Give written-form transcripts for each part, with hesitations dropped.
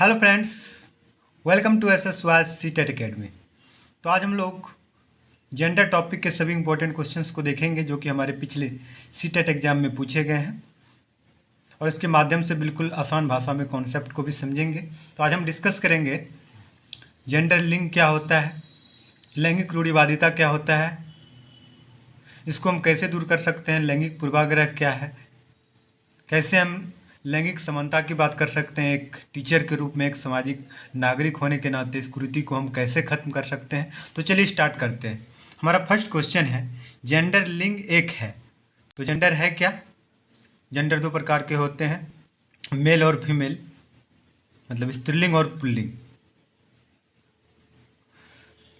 Hello friends, welcome to S S Y C TET Academy. तो आज हम लोग जेंडर टॉपिक के सभी इंपॉर्टेंट क्वेश्चंस को देखेंगे जो कि हमारे पिछले सी टेट एग्जाम में पूछे गए हैं और इसके माध्यम से बिल्कुल आसान भाषा में कॉन्सेप्ट को भी समझेंगे। तो आज हम डिस्कस करेंगे जेंडर लिंग क्या होता है, लैंगिक रूढ़िवादिता क्या होता है, इसको हम कैसे दूर कर सकते हैं, लैंगिक पूर्वाग्रह क्या है, कैसे हम लैंगिक समानता की बात कर सकते हैं, एक टीचर के रूप में, एक सामाजिक नागरिक होने के नाते इस कुरीति को हम कैसे खत्म कर सकते हैं। तो चलिए स्टार्ट करते हैं। हमारा फर्स्ट क्वेश्चन है, जेंडर लिंग एक है तो जेंडर है क्या? जेंडर दो प्रकार के होते हैं, मेल और फीमेल, मतलब स्त्रीलिंग और पुल्लिंग।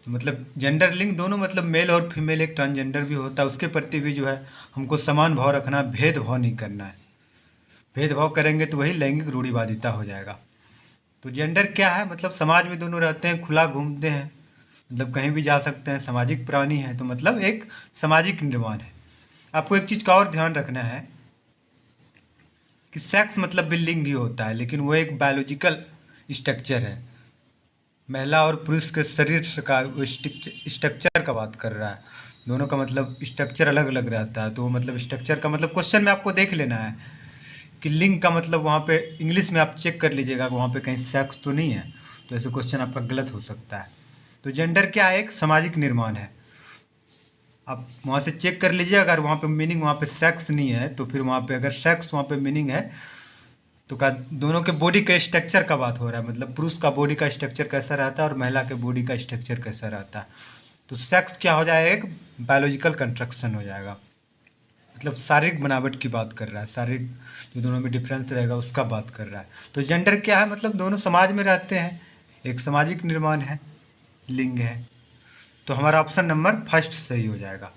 तो मतलब जेंडर लिंग दोनों, मतलब मेल और फीमेल, एक ट्रांसजेंडर भी होता है, उसके प्रति भी जो है हमको समान भाव रखना, भेदभाव नहीं करना है। भेदभाव करेंगे तो वही लैंगिक रूढ़िवादिता हो जाएगा। तो जेंडर क्या है? मतलब समाज में दोनों रहते हैं, खुला घूमते हैं, मतलब कहीं भी जा सकते हैं, सामाजिक प्राणी है, तो मतलब एक सामाजिक निर्माण है। आपको एक चीज़ का और ध्यान रखना है कि सेक्स मतलब भी लिंग ही होता है, लेकिन वो एक बायोलॉजिकल स्ट्रक्चर है। महिला और पुरुष के शरीर का स्ट्रक्चर का बात कर रहा है, दोनों का मतलब स्ट्रक्चर अलग अलग रहता है। तो मतलब स्ट्रक्चर का मतलब क्वेश्चन में आपको देख लेना है कि लिंग का मतलब वहाँ पे इंग्लिश में आप चेक कर लीजिएगा वहाँ पे कहीं सेक्स तो नहीं है, तो ऐसे क्वेश्चन आपका गलत हो सकता है। तो जेंडर क्या है? एक सामाजिक निर्माण है। आप वहाँ से चेक कर लीजिए, अगर वहाँ पे मीनिंग, वहाँ पे सेक्स नहीं है तो फिर वहाँ पे अगर सेक्स वहाँ पे मीनिंग है तो का दोनों के बॉडी के स्ट्रक्चर का बात हो रहा है, मतलब पुरुष का बॉडी का स्ट्रक्चर कैसा रहता है और महिला के बॉडी का स्ट्रक्चर कैसा रहता है। तो सेक्स क्या हो जाएगा? एक बायोलॉजिकल कंस्ट्रक्शन हो जाएगा, मतलब शारीरिक बनावट की बात कर रहा है, शारीरिक जो दोनों में डिफरेंस रहेगा उसका बात कर रहा है। तो जेंडर क्या है? मतलब दोनों समाज में रहते हैं, एक सामाजिक निर्माण है, लिंग है। तो हमारा ऑप्शन नंबर फर्स्ट सही हो जाएगा।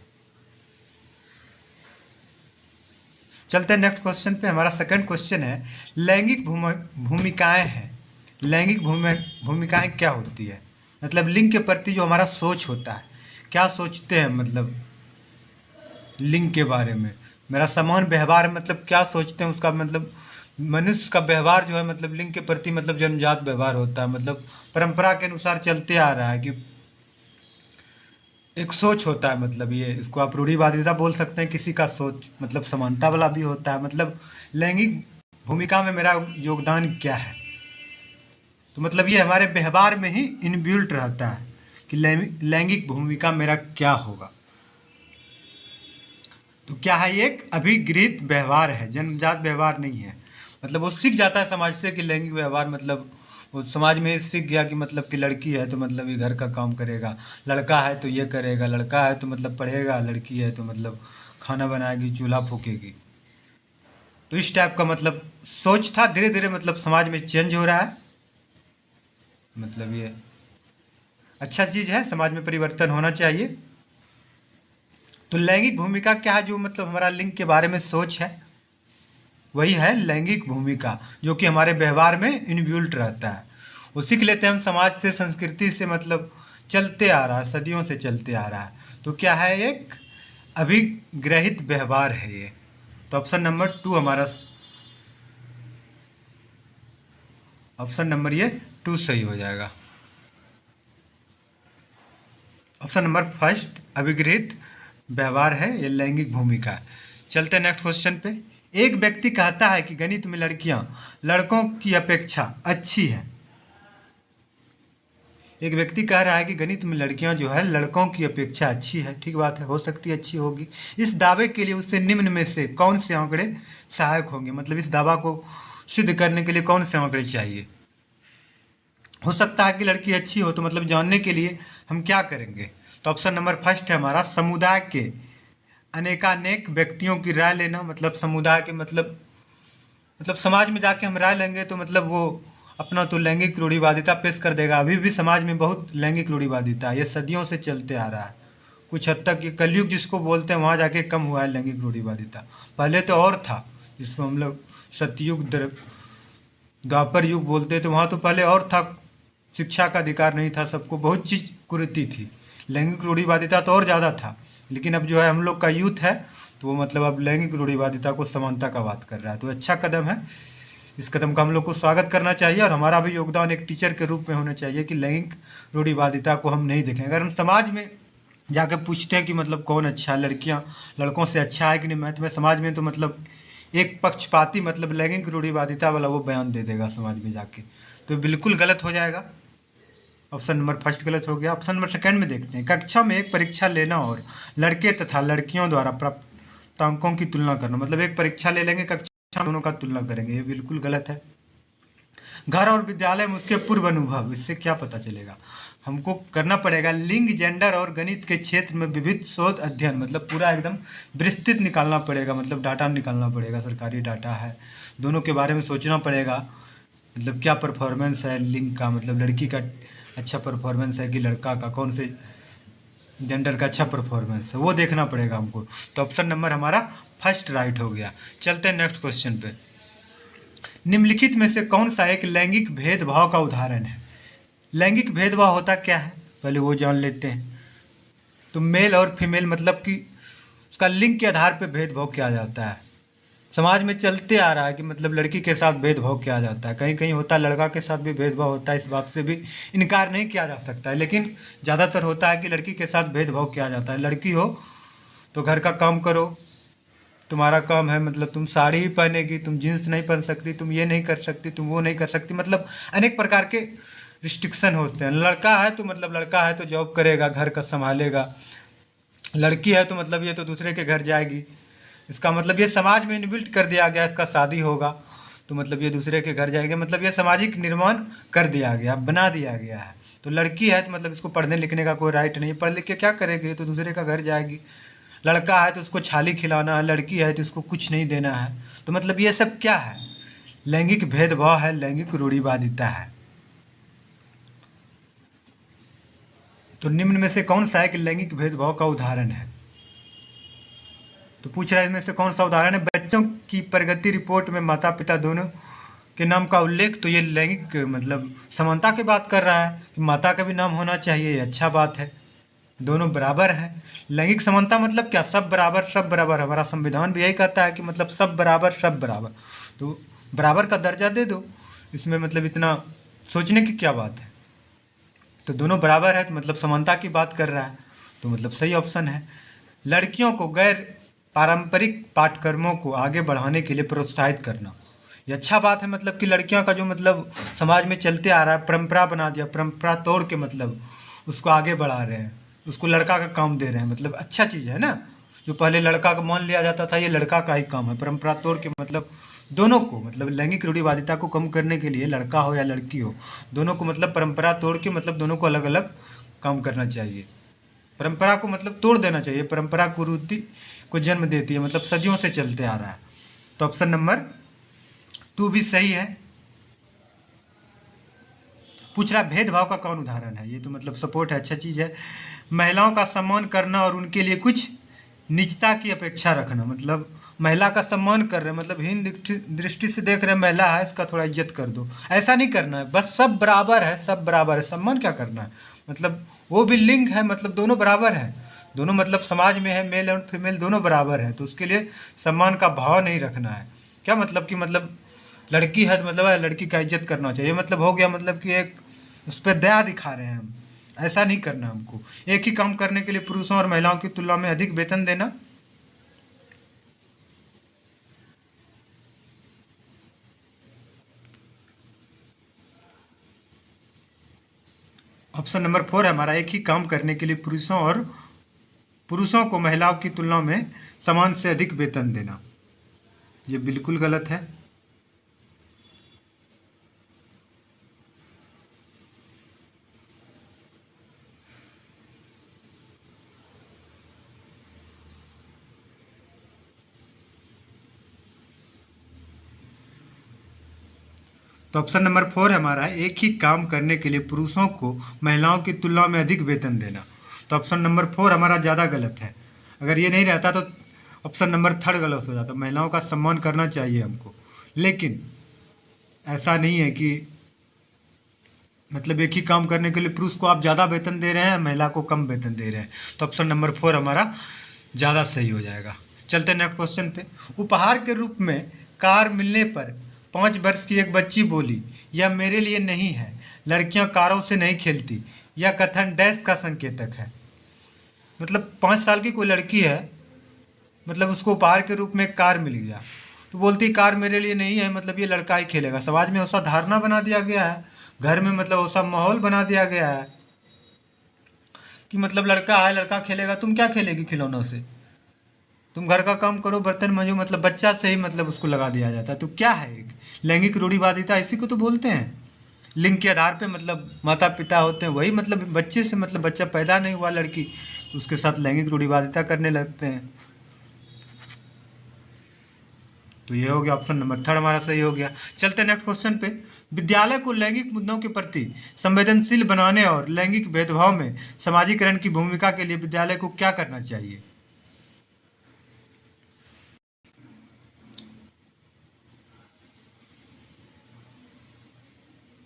चलते हैं नेक्स्ट क्वेश्चन पे। हमारा सेकंड क्वेश्चन है, लैंगिक भूमिकाएं हैं। लैंगिक भूमिकाएं क्या होती है? मतलब लिंग के प्रति जो हमारा सोच होता है, क्या सोचते हैं, मतलब लिंग के बारे में, मेरा समान व्यवहार, मतलब क्या सोचते हैं उसका, मतलब मनुष्य का व्यवहार जो है, मतलब लिंग के प्रति मतलब जन्मजात व्यवहार होता है, मतलब परंपरा के अनुसार चलते आ रहा है कि एक सोच होता है, मतलब ये इसको आप रूढ़िवादिता बोल सकते हैं। किसी का सोच मतलब समानता वाला भी होता है, मतलब लैंगिक भूमिका में मेरा योगदान क्या है, तो मतलब ये हमारे व्यवहार में ही इनबिल्ट रहता है कि लैंगिक भूमिका मेरा क्या होगा। तो क्या है? ये एक अभिगृहित व्यवहार है, जन्मजात व्यवहार नहीं है। मतलब वो सीख जाता है समाज से कि लैंगिक व्यवहार, मतलब वो समाज में सीख गया कि मतलब कि लड़की है तो मतलब ये घर का काम करेगा, लड़का है तो ये करेगा, लड़का है तो मतलब पढ़ेगा, लड़की है तो मतलब खाना बनाएगी, चूल्हा फूकेगी। तो इस टाइप का मतलब सोच था, धीरे धीरे मतलब समाज में चेंज हो रहा है। मतलब ये अच्छा चीज़ है, समाज में परिवर्तन होना चाहिए। तो लैंगिक भूमिका क्या है? जो मतलब हमारा लिंग के बारे में सोच है, वही है लैंगिक भूमिका, जो कि हमारे व्यवहार में इनबिल्ट रहता है। वो सीख लेते हैं हम समाज से, संस्कृति से, मतलब चलते आ रहा है, सदियों से चलते आ रहा है। तो क्या है? एक अभिग्रहित व्यवहार है ये। तो ऑप्शन नंबर टू हमारा, ऑप्शन नंबर ये टू सही हो जाएगा। ऑप्शन नंबर फर्स्ट अभिगृहित व्यवहार है, ये लैंगिक भूमिका है। चलते हैं नेक्स्ट क्वेश्चन पे। एक व्यक्ति कहता है कि गणित में लड़कियां लड़कों की अपेक्षा अच्छी हैं। एक व्यक्ति कह रहा है कि गणित में लड़कियां जो है लड़कों की अपेक्षा अच्छी है। ठीक बात है, हो सकती है अच्छी होगी। इस दावे के लिए उसे निम्न में से कौन से आंकड़े सहायक होंगे? मतलब इस दावा को सिद्ध करने के लिए कौन से आंकड़े चाहिए? हो सकता है कि लड़की अच्छी हो, तो मतलब जानने के लिए हम क्या करेंगे? तो ऑप्शन नंबर फर्स्ट है हमारा, समुदाय के अनेकानेक व्यक्तियों की राय लेना। मतलब समुदाय के मतलब समाज में जाके हम राय लेंगे तो मतलब वो अपना तो लैंगिक रूढ़िवादिता पेश कर देगा। अभी भी समाज में बहुत लैंगिक रूढ़िवादिता है, ये सदियों से चलते आ रहा है। कुछ हद तक ये कलयुग जिसको बोलते हैं वहाँ जाके कम हुआ है लैंगिक रूढ़िवादिता। पहले तो और था, जिसको हम लोग सतयुग द्वापर युग बोलते थे, वहाँ तो पहले और था। शिक्षा का अधिकार नहीं था सबको, बहुत चीज़ कुरीति थी, लैंगिक रूढ़िवादिता तो और ज़्यादा था। लेकिन अब जो है हम लोग का यूथ है, तो वो मतलब अब लैंगिक रूढ़िवादिता को समानता का बात कर रहा है, तो अच्छा कदम है। इस कदम का हम लोग को स्वागत करना चाहिए और हमारा भी योगदान एक टीचर के रूप में होना चाहिए कि लैंगिक रूढ़िवादिता को हम नहीं देखें। अगर हम समाज में जाके पूछते हैं कि मतलब कौन अच्छा है, लड़कियाँ लड़कों से अच्छा है कि नहीं मैथ में, समाज में तो मतलब एक पक्षपाती मतलब लैंगिक रूढ़िवादिता वाला वो बयान दे देगा समाज में जाके, तो बिल्कुल गलत हो जाएगा। ऑप्शन नंबर फर्स्ट गलत हो गया। ऑप्शन नंबर सेकंड में देखते हैं, कक्षा में एक परीक्षा लेना और लड़के तथा लड़कियों द्वारा प्राप्त अंकों की तुलना करना, मतलब एक परीक्षा ले लेंगे, कक्षा दोनों का तुलना करेंगे, ये बिल्कुल गलत है। घर और विद्यालय में उसके पूर्व अनुभव, इससे क्या पता चलेगा? हमको करना पड़ेगा लिंग, जेंडर और गणित के क्षेत्र में विविध शोध अध्ययन, मतलब पूरा एकदम विस्तृत निकालना पड़ेगा, मतलब डाटा निकालना पड़ेगा, सरकारी डाटा है, दोनों के बारे में सोचना पड़ेगा। मतलब क्या परफॉर्मेंस है लिंग का, मतलब लड़की का अच्छा परफॉर्मेंस है कि लड़का का, कौन से जेंडर का अच्छा परफॉर्मेंस है, वो देखना पड़ेगा हमको। तो ऑप्शन नंबर हमारा फर्स्ट राइट हो गया। चलते हैं नेक्स्ट क्वेश्चन पे। निम्नलिखित में से कौन सा एक लैंगिक भेदभाव का उदाहरण है? लैंगिक भेदभाव होता क्या है, पहले वो जान लेते हैं। तो मेल और फीमेल मतलब कि उसका लिंग के आधार पर भेदभाव किया जाता है। समाज में चलते आ रहा है कि मतलब लड़की के साथ भेदभाव किया जाता है, कहीं कहीं होता है, लड़का के साथ भी भेदभाव होता है, इस बात से भी इनकार नहीं किया जा सकता है, लेकिन ज़्यादातर होता है कि लड़की के साथ भेदभाव किया जाता है। लड़की हो तो घर का काम करो, तुम्हारा काम है, मतलब तुम साड़ी ही पहनेगी, तुम जीन्स नहीं पहन सकती, तुम ये नहीं कर सकती, तुम वो नहीं कर सकती, मतलब अनेक प्रकार के रिस्ट्रिक्शन होते हैं। लड़का है तो मतलब लड़का है तो जॉब करेगा, घर का संभालेगा, लड़की है तो मतलब ये तो दूसरे के घर जाएगी, इसका मतलब ये समाज में इनबिल्ट कर दिया गया, इसका शादी होगा तो मतलब ये दूसरे के घर जाएगी, मतलब ये सामाजिक निर्माण कर दिया गया, बना दिया गया है। तो लड़की है तो मतलब इसको पढ़ने लिखने का कोई राइट नहीं, पढ़ लिख के क्या करेगी, ये तो दूसरे का घर जाएगी। लड़का है तो उसको छाली खिलाना है, लड़की है तो उसको कुछ नहीं देना है। तो मतलब ये सब क्या है? लैंगिक भेदभाव है, लैंगिक रूढ़िवादिता है। तो निम्न में से कौन सा है कि लैंगिक भेदभाव का उदाहरण है? तो पूछ रहा है इसमें से कौन सा उदाहरण है? बच्चों की प्रगति रिपोर्ट में माता पिता दोनों के नाम का उल्लेख, तो ये लैंगिक मतलब समानता की बात कर रहा है कि माता का भी नाम होना चाहिए, ये अच्छा बात है, दोनों बराबर हैं। लैंगिक समानता मतलब क्या? सब बराबर, सब बराबर। हमारा संविधान भी यही कहता है कि मतलब सब बराबर, सब बराबर, तो बराबर का दर्जा दे दो, इसमें मतलब इतना सोचने की क्या बात है? तो दोनों बराबर है तो मतलब समानता की बात कर रहा है, तो मतलब सही ऑप्शन है। लड़कियों को गैर पारंपरिक पाठ्यक्रमों को आगे बढ़ाने के लिए प्रोत्साहित करना, ये अच्छा बात है, मतलब कि लड़कियों का जो मतलब समाज में चलते आ रहा है, परंपरा बना दिया, परंपरा तोड़ के मतलब उसको आगे बढ़ा रहे हैं, उसको लड़का का काम दे रहे हैं, मतलब अच्छा चीज़ है ना। जो पहले लड़का का मान लिया जाता था, ये लड़का का ही काम है, परंपरा तोड़ के मतलब दोनों को, मतलब लैंगिक रूढ़िवादिता को कम करने के लिए, लड़का हो या लड़की हो, दोनों को मतलब परंपरा तोड़ के मतलब दोनों को अलग अलग काम करना चाहिए। परंपरा को मतलब तोड़ देना चाहिए, परंपरा कुरीति को जन्म देती है, मतलब सदियों से चलते आ रहा है। तो ऑप्शन नंबर 2 भी सही है। पूछ रहा भेदभाव का कौन उदाहरण है? ये तो मतलब सपोर्ट है, अच्छा चीज़ है। महिलाओं का सम्मान करना और उनके लिए कुछ निजता की अपेक्षा रखना, मतलब महिला का सम्मान कर रहे हैं, मतलब हीन दृष्टि से देख रहे हैं, महिला है इसका थोड़ा इज्जत कर दो, ऐसा नहीं करना है, बस सब बराबर है, सब बराबर है, सम्मान क्या करना है, मतलब वो भी लिंग है, मतलब दोनों बराबर है, दोनों मतलब समाज में है, मेल और फीमेल दोनों बराबर है, तो उसके लिए सम्मान का भाव नहीं रखना है। क्या मतलब कि मतलब लड़की है तो मतलब लड़की का इज्जत करना चाहिए, मतलब हो गया, मतलब कि एक उस पर दया दिखा रहे हैं हम, ऐसा नहीं करना हमको। एक ही काम करने के लिए पुरुषों और महिलाओं की तुलना में अधिक वेतन देना, ऑप्शन नंबर 4 है हमारा, एक ही काम करने के लिए पुरुषों को महिलाओं की तुलना में समान से अधिक वेतन देना, ये बिल्कुल गलत है। तो ऑप्शन नंबर 4 है हमारा, एक ही काम करने के लिए पुरुषों को महिलाओं की तुलना में अधिक वेतन देना। तो ऑप्शन नंबर 4 हमारा ज़्यादा गलत है। अगर ये नहीं रहता तो ऑप्शन नंबर 3 गलत हो जाता। महिलाओं का सम्मान करना चाहिए हमको, लेकिन ऐसा नहीं है कि मतलब एक ही काम करने के लिए पुरुष को आप ज़्यादा वेतन दे रहे हैं, महिला को कम वेतन दे रहे हैं। तो ऑप्शन नंबर 4 हमारा ज़्यादा सही हो जाएगा। चलते हैं नेक्स्ट क्वेश्चन पे। उपहार के रूप में कार मिलने पर 5 वर्ष की एक बच्ची बोली, यह मेरे लिए नहीं है, लड़कियां कारों से नहीं खेलती। यह कथन डैश का संकेतक है। मतलब 5 साल की कोई लड़की है, मतलब उसको उपहार के रूप में एक कार मिल गया, तो बोलती कार मेरे लिए नहीं है, मतलब ये लड़का ही खेलेगा। समाज में ऐसा धारणा बना दिया गया है, घर में मतलब ऐसा माहौल बना दिया गया है कि मतलब लड़का है, लड़का खेलेगा, तुम क्या खेलेगी खिलौनों से, तुम घर का काम करो, बर्तन मांजो, मतलब बच्चा से ही मतलब उसको लगा दिया जाता है। तो क्या है एक लैंगिक रूढ़िवादिता, इसी को तो बोलते हैं। लिंग के आधार पे मतलब माता पिता होते हैं, वही मतलब बच्चे से, मतलब बच्चा पैदा नहीं हुआ लड़की, उसके साथ लैंगिक रूढ़िवादिता करने लगते हैं। तो ये हो गया ऑप्शन नंबर थर्ड हमारा सही हो गया। चलते हैं नेक्स्ट क्वेश्चन पे। विद्यालय को लैंगिक मुद्दों के प्रति संवेदनशील बनाने और लैंगिक भेदभाव में समाजीकरण की भूमिका के लिए विद्यालय को क्या करना चाहिए?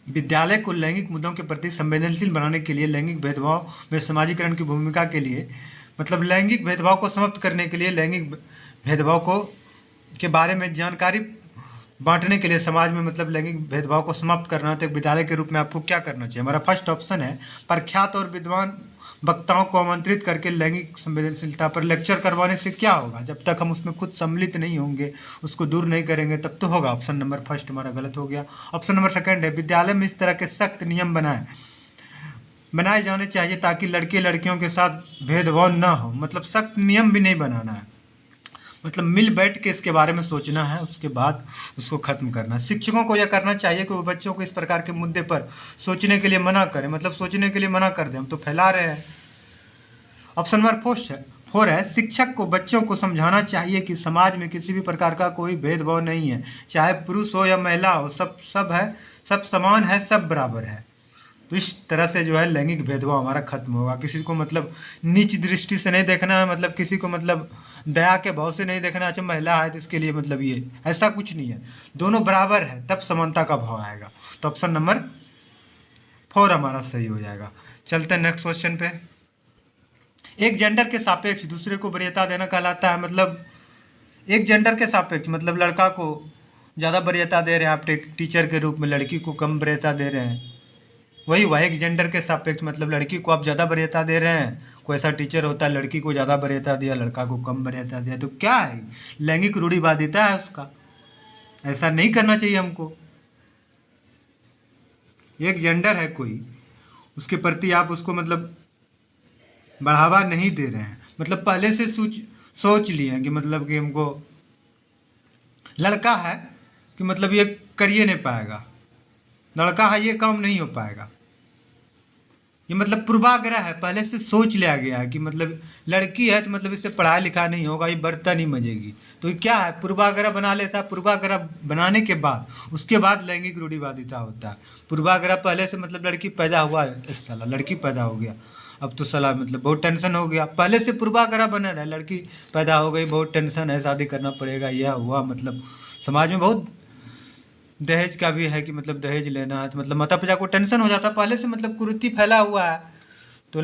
विद्यालय को लैंगिक मुद्दों के प्रति संवेदनशील बनाने के लिए लैंगिक भेदभाव में समाजीकरण की भूमिका के लिए, मतलब लैंगिक भेदभाव को समाप्त करने के लिए, लैंगिक भेदभाव को के बारे में जानकारी बांटने के लिए, समाज में मतलब लैंगिक भेदभाव को समाप्त करना है, तो एक विद्यालय के रूप में आपको क्या करना चाहिए? हमारा फर्स्ट ऑप्शन है, प्रख्यात और विद्वान वक्ताओं को आमंत्रित करके लैंगिक संवेदनशीलता पर लेक्चर करवाने से क्या होगा? जब तक हम उसमें खुद सम्मिलित नहीं होंगे, उसको दूर नहीं करेंगे, तब तो होगा। ऑप्शन नंबर फर्स्ट हमारा गलत हो गया। ऑप्शन नंबर सेकंड है, विद्यालय में इस तरह के सख्त नियम बनाए जाने चाहिए ताकि लड़के लड़कियों के साथ भेदभाव ना हो। मतलब सख्त नियम भी नहीं बनाना है, मतलब मिल बैठ के इसके बारे में सोचना है, उसके बाद उसको खत्म करना है। शिक्षकों को यह करना चाहिए कि वो बच्चों को इस प्रकार के मुद्दे पर सोचने के लिए मना करें, मतलब सोचने के लिए मना कर दें, हम तो फैला रहे हैं। ऑप्शन नंबर फोर है, शिक्षक को बच्चों को समझाना चाहिए कि समाज में किसी भी प्रकार का कोई भेदभाव नहीं है, चाहे पुरुष हो या महिला हो, सब सब है, सब समान है, सब बराबर है। तो इस तरह से जो है लैंगिक भेदभाव हमारा खत्म होगा। किसी को मतलब नीच दृष्टि से नहीं देखना है, मतलब किसी को मतलब दया के भाव से नहीं देखना, अच्छा महिला है तो इसके लिए मतलब ये, ऐसा कुछ नहीं है। दोनों बराबर है, तब समानता का भाव आएगा। तो ऑप्शन नंबर 4 हमारा सही हो जाएगा। चलते हैं नेक्स्ट क्वेश्चन पे। एक जेंडर के सापेक्ष दूसरे को वरीयता देना कहलाता है, मतलब एक जेंडर के सापेक्ष, मतलब लड़का को ज़्यादा वरीयता दे रहे हैं आप एक टीचर के रूप में, लड़की को कम वरीयता दे रहे हैं। वही हुआ, एक जेंडर के सापेक्ष, मतलब लड़की को आप ज़्यादा वरीयता दे रहे हैं, कोई ऐसा टीचर होता है लड़की को ज़्यादा वरीयता दिया, लड़का को कम वरीयता दिया, तो क्या है? लैंगिक रूढ़िवादिता है उसका। ऐसा नहीं करना चाहिए हमको। एक जेंडर है कोई, उसके प्रति आप उसको मतलब बढ़ावा नहीं दे रहे हैं, मतलब पहले से सोच लिए हैं कि मतलब कि हमको लड़का है कि मतलब ये करिए नहीं पाएगा, लड़का है ये काम नहीं हो पाएगा, ये मतलब पूर्वाग्रह है, पहले से सोच लिया गया है कि मतलब लड़की है तो मतलब इससे पढ़ाई लिखा नहीं होगा, ये बर्तन नहीं मजेगी। तो ये क्या है, पूर्वाग्रह बना लेता है। पूर्वाग्रह बनाने के बाद उसके बाद लैंगिक रूढ़िवादिता होता है। पूर्वाग्रह पहले से मतलब लड़की पैदा हुआ है, इस साला लड़की पैदा हो गया, अब तो साला मतलब बहुत टेंशन हो गया। पहले से पूर्वाग्रह बना रहा है, लड़की पैदा हो गई, बहुत टेंशन है, शादी करना पड़ेगा, यह हुआ। मतलब समाज में बहुत दहेज का भी है कि मतलब दहेज लेना है, तो मतलब माता पिता को टेंशन हो जाता है, पहले से मतलब कुरीति फैला हुआ है। तो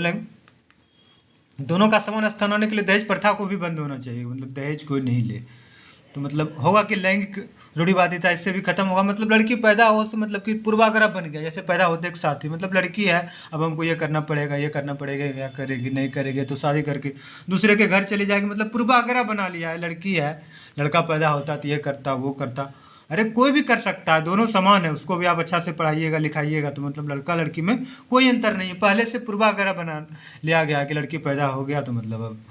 दोनों का समान स्थान होने के लिए दहेज प्रथा को भी बंद होना चाहिए, मतलब दहेज कोई नहीं ले। तो मतलब होगा कि लैंगिक रूढ़िवादिता इससे भी खत्म होगा। मतलब लड़की पैदा हो तो मतलब कि पूर्वाग्रह बन गया, जैसे पैदा होते एक साथ ही मतलब लड़की है, अब हमको ये करना पड़ेगा, ये करना पड़ेगा, क्या करेगी, नहीं करेगी तो शादी करके दूसरे के घर चली जाएगी, मतलब पूर्वाग्रह बना लिया है। लड़की है, लड़का पैदा होता तो ये करता वो करता, अरे कोई भी कर सकता है, दोनों समान है, उसको भी आप अच्छा से पढ़ाइएगा लिखाइएगा, तो मतलब लड़का लड़की में कोई अंतर नहीं है। पहले से पूर्वाग्रह बना लिया गया कि लड़की पैदा हो गया तो मतलब अब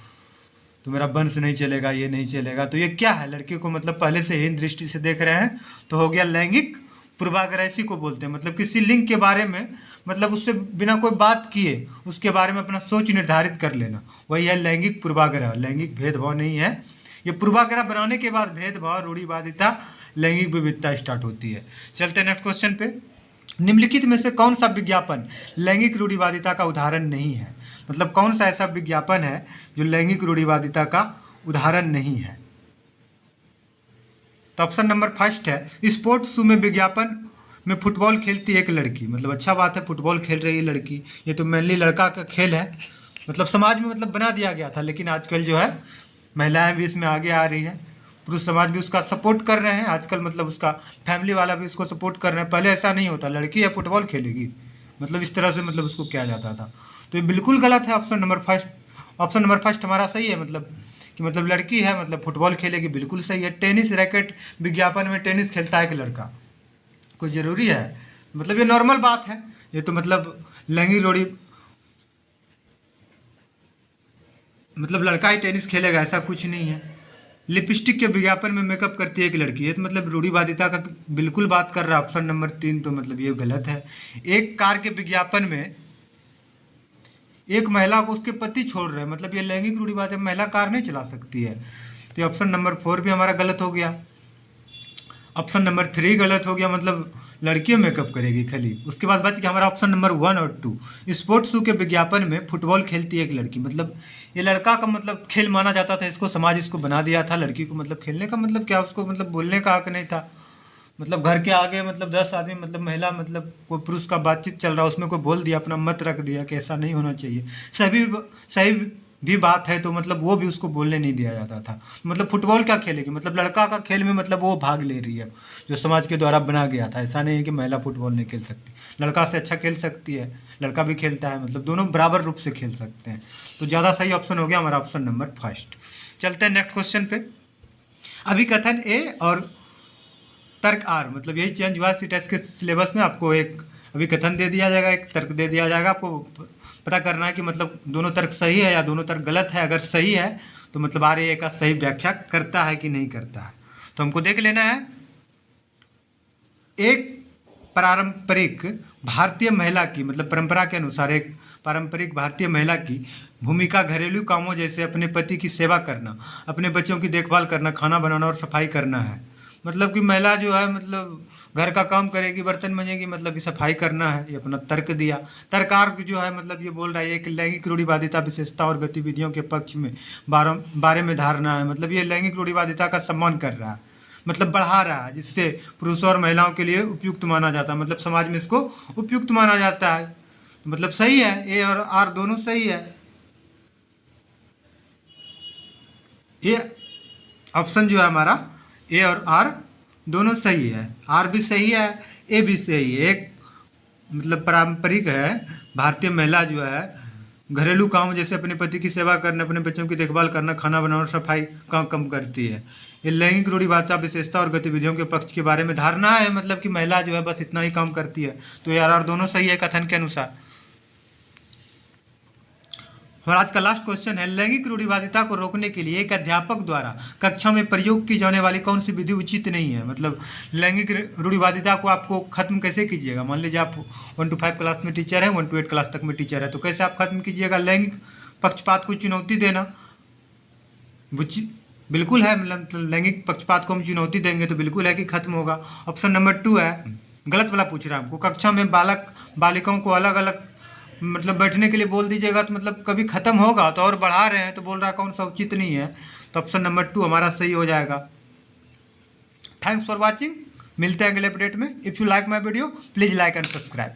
तो मेरा वंश नहीं चलेगा, ये नहीं चलेगा। तो ये क्या है, लड़की को मतलब पहले से हीन दृष्टि से देख रहे हैं, तो हो गया लैंगिक पूर्वाग्रह। इसी को बोलते हैं, मतलब किसी लिंग के बारे में मतलब उससे बिना कोई बात किए उसके बारे में अपना सोच निर्धारित कर लेना, वही है लैंगिक पूर्वाग्रह। लैंगिक भेदभाव नहीं है, ये पूर्वाग्रह बनाने के बाद भेदभाव, रूढ़िवादिता, लैंगिक विविधता स्टार्ट होती है। चलते हैं नेक्स्ट क्वेश्चन पे। निम्नलिखित में से कौन सा विज्ञापन लैंगिक रूढ़िवादिता का उदाहरण नहीं है? मतलब कौन सा ऐसा विज्ञापन है जो लैंगिक रूढ़िवादिता का उदाहरण नहीं है? तो ऑप्शन नंबर फर्स्ट है, स्पोर्ट्स शू में विज्ञापन में फुटबॉल खेलती एक लड़की, मतलब अच्छा बात है, फुटबॉल खेल रही है लड़की, ये तो मेनली लड़का का खेल है, मतलब समाज में मतलब बना दिया गया था, लेकिन आजकल जो है महिलाएं भी इसमें आगे आ रही हैं। पुरुष समाज भी उसका सपोर्ट कर रहे हैं आजकल, मतलब उसका फैमिली वाला भी उसको सपोर्ट कर रहे हैं। पहले ऐसा नहीं होता, लड़की है फुटबॉल खेलेगी, मतलब इस तरह से मतलब उसको किया जाता था। तो ये बिल्कुल गलत है। ऑप्शन नंबर फर्स्ट हमारा सही है, मतलब कि मतलब लड़की है मतलब फुटबॉल खेलेगी, बिल्कुल सही है। टेनिस रैकेट विज्ञापन में टेनिस खेलता है कि लड़का, कोई ज़रूरी है? मतलब ये नॉर्मल बात है। ये तो मतलब लैंगिक रूढ़ि, मतलब लड़का ही टेनिस खेलेगा ऐसा कुछ नहीं है। लिपस्टिक के विज्ञापन में मेकअप करती है एक लड़की, ये तो मतलब रूढ़िवादिता का बिल्कुल बात कर रहा है। ऑप्शन नंबर 3 तो मतलब ये गलत है। एक कार के विज्ञापन में एक महिला को उसके पति छोड़ रहे हैं, मतलब ये लैंगिक रूढ़िवाद है, महिला कार नहीं चला सकती है। तो ये ऑप्शन नंबर 4 भी हमारा गलत हो गया। ऑप्शन नंबर 3 गलत हो गया, मतलब लड़कियां मेकअप करेगी खाली। उसके बाद बच गया हमारा ऑप्शन नंबर 1 और 2। स्पोर्ट्स शू के विज्ञापन में फुटबॉल खेलती है एक लड़की, मतलब ये लड़का का मतलब खेल माना जाता था, इसको समाज इसको बना दिया था। लड़की को मतलब खेलने का मतलब क्या, उसको मतलब बोलने का हक नहीं था। मतलब घर के आगे मतलब 10 आदमी, मतलब महिला, मतलब कोई पुरुष का बातचीत चल रहा है, उसमें कोई बोल दिया, अपना मत रख दिया कि ऐसा नहीं होना चाहिए। सभी सही भी बात है, तो मतलब वो भी उसको बोलने नहीं दिया जाता था। मतलब फुटबॉल क्या खेलेगी, मतलब लड़का का खेल में मतलब वो भाग ले रही है, जो समाज के द्वारा बना गया था। ऐसा नहीं है कि महिला फुटबॉल नहीं खेल सकती, लड़का से अच्छा खेल सकती है, लड़का भी खेलता है, मतलब दोनों बराबर रूप से खेल सकते हैं। तो ज़्यादा सही ऑप्शन हो गया हमारा ऑप्शन नंबर फर्स्ट। चलते हैं नेक्स्ट क्वेश्चन पे। अभिकथन ए और तर्क आर, मतलब यही चेंज हुआ सी टेस्ट के सिलेबस में। आपको एक अभिकथन दे दिया जाएगा, एक तर्क दे दिया जाएगा। आपको पता करना है कि मतलब दोनों तर्क सही है या दोनों तर्क गलत है। अगर सही है तो मतलब आर ए का सही व्याख्या करता है कि नहीं करता है। तो हमको देख लेना है। एक पारंपरिक भारतीय महिला की, मतलब परंपरा के अनुसार एक पारंपरिक भारतीय महिला की भूमिका घरेलू कामों जैसे अपने पति की सेवा करना, अपने बच्चों की देखभाल करना, खाना बनाना और सफाई करना है। मतलब कि महिला जो है मतलब घर का काम करेगी, बर्तन मजेगी, मतलब ये सफाई करना है। ये अपना तर्क दिया। तर्कार जो है मतलब ये बोल रहा है एक लैंगिक रूढ़िवादिता विशेषता और गतिविधियों के पक्ष में बारे में धारणा है। मतलब ये लैंगिक रूढ़िवादिता का सम्मान कर रहा है, मतलब बढ़ा रहा है, जिससे पुरुषों और महिलाओं के लिए उपयुक्त माना जाता है। मतलब समाज में इसको उपयुक्त माना जाता है। तो मतलब सही है, ए और आर दोनों सही है। ये ऑप्शन जो है हमारा ए और आर दोनों सही है। आर भी सही है, ए भी सही है। एक मतलब पारंपरिक है भारतीय महिला जो है घरेलू काम जैसे अपने पति की सेवा करना, अपने बच्चों की देखभाल करना, खाना बनाना, सफाई का कम करती है। ये लैंगिक रूढ़िवादिता विशेषता और गतिविधियों के पक्ष के बारे में धारणा है, मतलब कि महिला जो है बस इतना ही काम करती है। तो ये आर दोनों सही है कथन के अनुसार। और आज का लास्ट क्वेश्चन है, लैंगिक रूढ़िवादिता को रोकने के लिए एक अध्यापक द्वारा कक्षा में प्रयोग की जाने वाली कौन सी विधि उचित नहीं है। मतलब लैंगिक रूढ़िवादिता को आपको खत्म कैसे कीजिएगा। मान लीजिए आप 1 to 5 क्लास में टीचर है, 1 to 8 क्लास तक में टीचर है, तो कैसे आप खत्म कीजिएगा। लैंगिक पक्षपात को चुनौती देना, बिल्कुल है। मतलब लैंगिक पक्षपात को हम चुनौती देंगे तो बिल्कुल है कि खत्म होगा। ऑप्शन नंबर 2 है गलत वाला पूछ रहा है हमको। कक्षा में बालक बालिकाओं को अलग अलग मतलब बैठने के लिए बोल दीजिएगा तो मतलब कभी खत्म होगा। तो और बढ़ा रहे हैं तो बोल रहा है कौन सा उचित नहीं है। तो ऑप्शन नंबर 2 हमारा सही हो जाएगा। Thanks for watching. मिलते हैं अगले अपडेट में। If you like my video please like and subscribe.